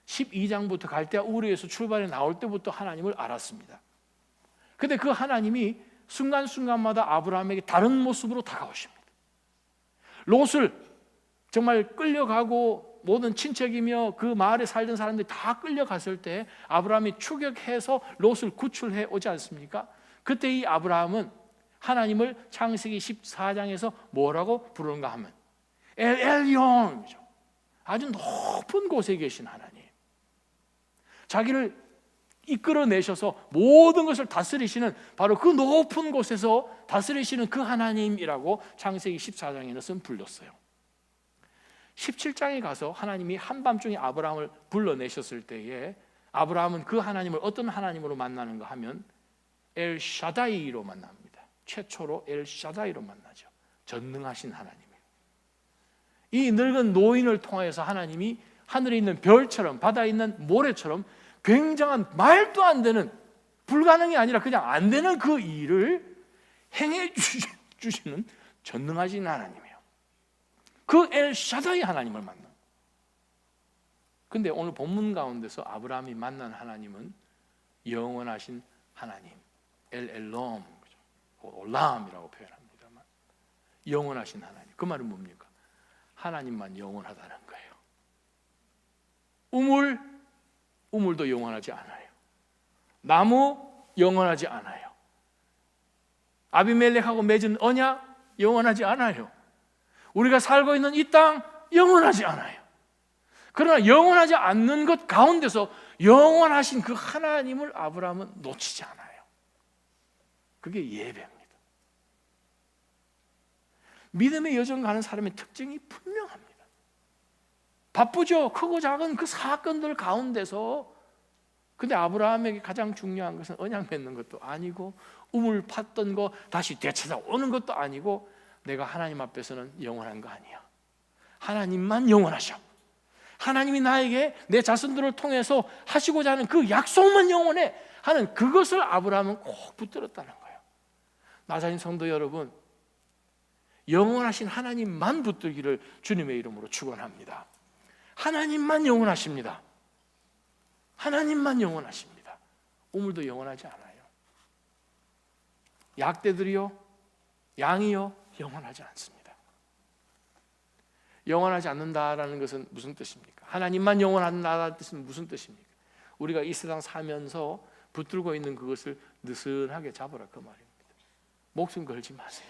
[SPEAKER 1] 12장부터 갈대아 우르에서 출발해 나올 때부터 하나님을 알았습니다. 그런데 그 하나님이 순간순간마다 아브라함에게 다른 모습으로 다가오십니다. 롯을 정말 끌려가고 모든 친척이며 그 마을에 살던 사람들이 다 끌려갔을 때 아브라함이 추격해서 롯을 구출해 오지 않습니까? 그때 이 아브라함은 하나님을 창세기 14장에서 뭐라고 부르는가 하면 엘 엘yon, 아주 높은 곳에 계신 하나님, 자기를 이끌어내셔서 모든 것을 다스리시는 바로 그 높은 곳에서 다스리시는 그 하나님이라고 창세기 14장에는 불렀어요. 17장에 가서 하나님이 한밤중에 아브라함을 불러내셨을 때에 아브라함은 그 하나님을 어떤 하나님으로 만나는가 하면 엘샤다이로 만납니다. 최초로 엘샤다이로 만나죠. 전능하신 하나님이에요. 이 늙은 노인을 통해서 하나님이 하늘에 있는 별처럼 바다에 있는 모래처럼 굉장한 말도 안 되는, 불가능이 아니라 그냥 안 되는 그 일을 행해 주시는 전능하신 하나님이에요. 그 엘샤다이 하나님을 만나. 근데 오늘 본문 가운데서 아브라함이 만난 하나님은 영원하신 하나님, 엘롬, 올람이라고 표현합니다만 영원하신 하나님. 그 말은 뭡니까? 하나님만 영원하다는 거예요. 우물도 영원하지 않아요. 나무 영원하지 않아요. 아비멜렉하고 맺은 언약 영원하지 않아요. 우리가 살고 있는 이 땅 영원하지 않아요. 그러나 영원하지 않는 것 가운데서 영원하신 그 하나님을 아브라함은 놓치지 않아요. 그게 예배입니다. 믿음의 여정 가는 사람의 특징이 분명합니다. 바쁘죠. 크고 작은 그 사건들 가운데서. 근데 아브라함에게 가장 중요한 것은 언약 맺는 것도 아니고 우물 팠던 거 다시 되찾아오는 것도 아니고 내가 하나님 앞에서는 영원한 거 아니야. 하나님만 영원하셔. 하나님이 나에게 내 자손들을 통해서 하시고자 하는 그 약속만 영원해 하는 그것을 아브라함은 꼭 붙들었다는 거예요. 나자린 성도 여러분, 영원하신 하나님만 붙들기를 주님의 이름으로 축원합니다. 하나님만 영원하십니다. 하나님만 영원하십니다. 우물도 영원하지 않아요. 약대들이요, 양이요, 영원하지 않습니다. 영원하지 않는다라는 것은 무슨 뜻입니까? 하나님만 영원한다는 뜻은 무슨 뜻입니까? 우리가 이 세상 살면서 붙들고 있는 그것을 느슨하게 잡으라, 그 말입니다. 목숨 걸지 마세요.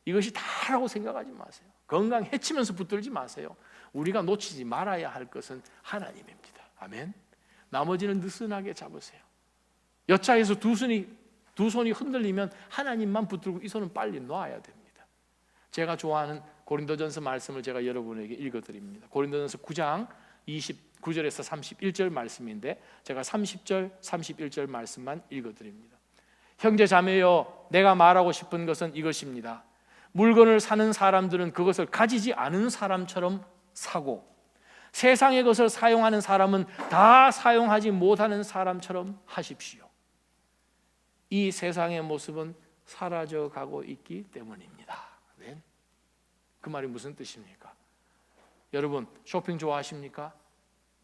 [SPEAKER 1] 이것이 다라고 생각하지 마세요. 건강 해치면서 붙들지 마세요. 우리가 놓치지 말아야 할 것은 하나님입니다. 아멘. 나머지는 느슨하게 잡으세요. 여차에서 두 손이 흔들리면 하나님만 붙들고 이 손은 빨리 놔야 됩니다. 제가 좋아하는 고린도전서 말씀을 제가 여러분에게 읽어드립니다. 고린도전서 9장 29절에서 31절 말씀인데 제가 30절, 31절 말씀만 읽어드립니다. 형제 자매여, 내가 말하고 싶은 것은 이것입니다. 물건을 사는 사람들은 그것을 가지지 않은 사람처럼 사고, 세상의 것을 사용하는 사람은 다 사용하지 못하는 사람처럼 하십시오. 이 세상의 모습은 사라져가고 있기 때문입니다. 네? 그 말이 무슨 뜻입니까? 여러분, 쇼핑 좋아하십니까?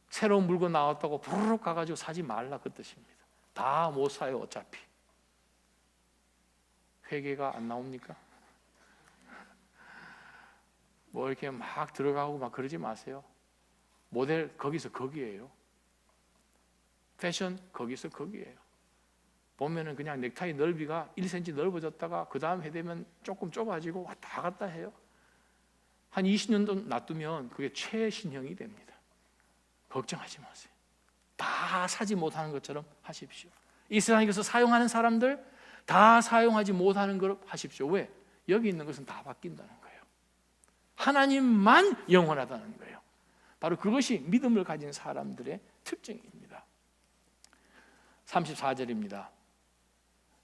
[SPEAKER 1] 새로운 물건 나왔다고 부르륵 가가지고 사지 말라, 그 뜻입니다. 다 못 사요, 어차피. 회계가 안 나옵니까? 뭐 이렇게 막 들어가고 막 그러지 마세요. 모델 거기서 거기에요. 패션 거기서 거기에요. 보면은 그냥 넥타이 넓이가 1cm 넓어졌다가 그 다음 해 되면 조금 좁아지고 왔다 갔다 해요. 한 20년 놔두면 그게 최신형이 됩니다. 걱정하지 마세요. 다 사지 못하는 것처럼 하십시오. 이 세상에서 사용하는 사람들 다 사용하지 못하는 걸 하십시오. 왜? 여기 있는 것은 다 바뀐다는 거예요. 하나님만 영원하다는 거예요. 바로 그것이 믿음을 가진 사람들의 특징입니다. 34절입니다.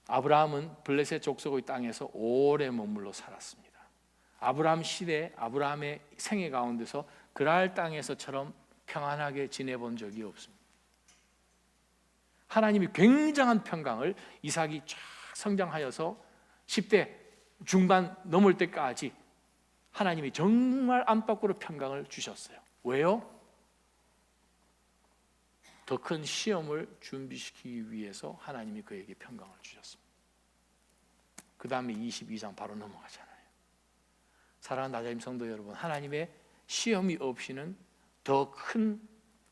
[SPEAKER 1] 아브라함은 블레셋 족속의 땅에서 오래 머물러 살았습니다. 아브라함 시대, 아브라함의 생애 가운데서 그랄 땅에서처럼 평안하게 지내본 적이 없습니다. 하나님이 굉장한 평강을, 이삭이 쫙 성장하여서 10대 중반 넘을 때까지 하나님이 정말 안팎으로 평강을 주셨어요. 왜요? 더 큰 시험을 준비시키기 위해서 하나님이 그에게 평강을 주셨습니다. 그 다음에 22장 바로 넘어가잖아요. 사랑하는 나자림 성도 여러분, 하나님의 시험이 없이는 더 큰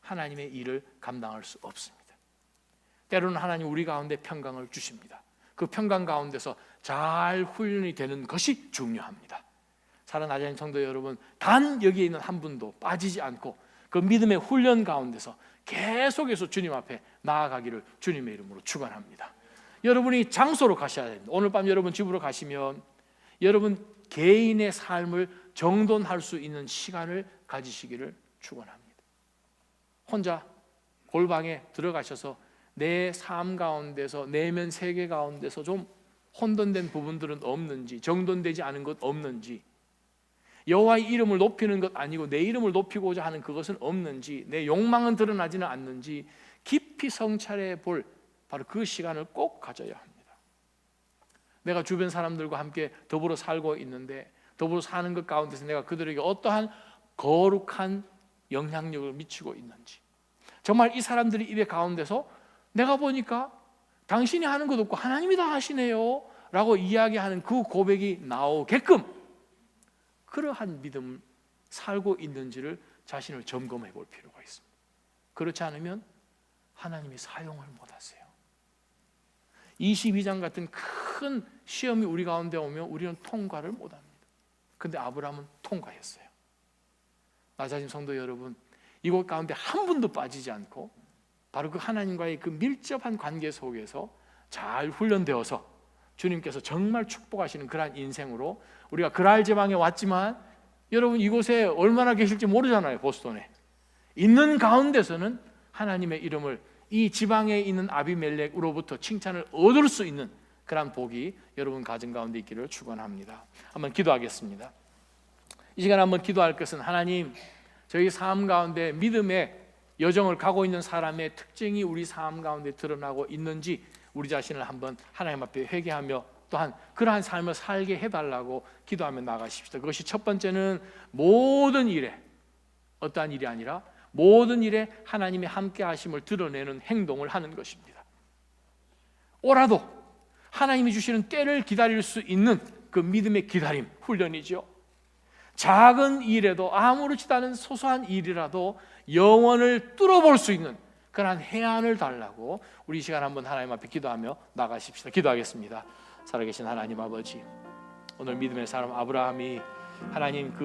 [SPEAKER 1] 하나님의 일을 감당할 수 없습니다. 때로는 하나님 우리 가운데 평강을 주십니다. 그 평강 가운데서 잘 훈련이 되는 것이 중요합니다. 사랑하는 나자림 성도 여러분, 단 여기에 있는 한 분도 빠지지 않고 그 믿음의 훈련 가운데서 계속해서 주님 앞에 나아가기를 주님의 이름으로 축원합니다. 여러분이 장소로 가셔야 됩니다. 오늘 밤 여러분 집으로 가시면 여러분 개인의 삶을 정돈할 수 있는 시간을 가지시기를 축원합니다. 혼자 골방에 들어가셔서 내 삶 가운데서, 내면 세계 가운데서 좀 혼돈된 부분들은 없는지, 정돈되지 않은 것 없는지, 여호와의 이름을 높이는 것 아니고 내 이름을 높이고자 하는 그것은 없는지, 내 욕망은 드러나지는 않는지 깊이 성찰해 볼 바로 그 시간을 꼭 가져야 합니다. 내가 주변 사람들과 함께 더불어 살고 있는데, 더불어 사는 것 가운데서 내가 그들에게 어떠한 거룩한 영향력을 미치고 있는지, 정말 이 사람들이 입의 가운데서 내가 보니까 당신이 하는 것 없고 하나님이 다 하시네요 라고 이야기하는 그 고백이 나오게끔 그러한 믿음을 살고 있는지를 자신을 점검해 볼 필요가 있습니다. 그렇지 않으면 하나님이 사용을 못하세요. 22장 같은 큰 시험이 우리 가운데 오면 우리는 통과를 못합니다. 근데 아브라함은 통과했어요. 나자신 성도 여러분, 이곳 가운데 한 분도 빠지지 않고 바로 그 하나님과의 그 밀접한 관계 속에서 잘 훈련되어서 주님께서 정말 축복하시는 그러한 인생으로, 우리가 그랄 지방에 왔지만 여러분 이곳에 얼마나 계실지 모르잖아요. 보스턴에 있는 가운데서는 하나님의 이름을 이 지방에 있는 아비멜렉으로부터 칭찬을 얻을 수 있는 그러한 복이 여러분 가정 가운데 있기를 축원합니다. 한번 기도하겠습니다. 이 시간 한번 기도할 것은, 하나님, 저희 삶 가운데 믿음의 여정을 가고 있는 사람의 특징이 우리 삶 가운데 드러나고 있는지 우리 자신을 한번 하나님 앞에 회개하며 또한 그러한 삶을 살게 해달라고 기도하며 나가십시다. 그것이 첫 번째는 모든 일에, 어떠한 일이 아니라 모든 일에 하나님의 함께 하심을 드러내는 행동을 하는 것입니다. 오라도 하나님이 주시는 때를 기다릴 수 있는 그 믿음의 기다림 훈련이죠. 작은 일에도, 아무렇지도 않은 소소한 일이라도 영혼을 뚫어볼 수 있는 그러한 해안을 달라고 우리 이 시간 한번 하나님 앞에 기도하며 나가십시다. 기도하겠습니다. 살아계신 하나님 아버지, 오늘 믿음의 사람 아브라함이 하나님 그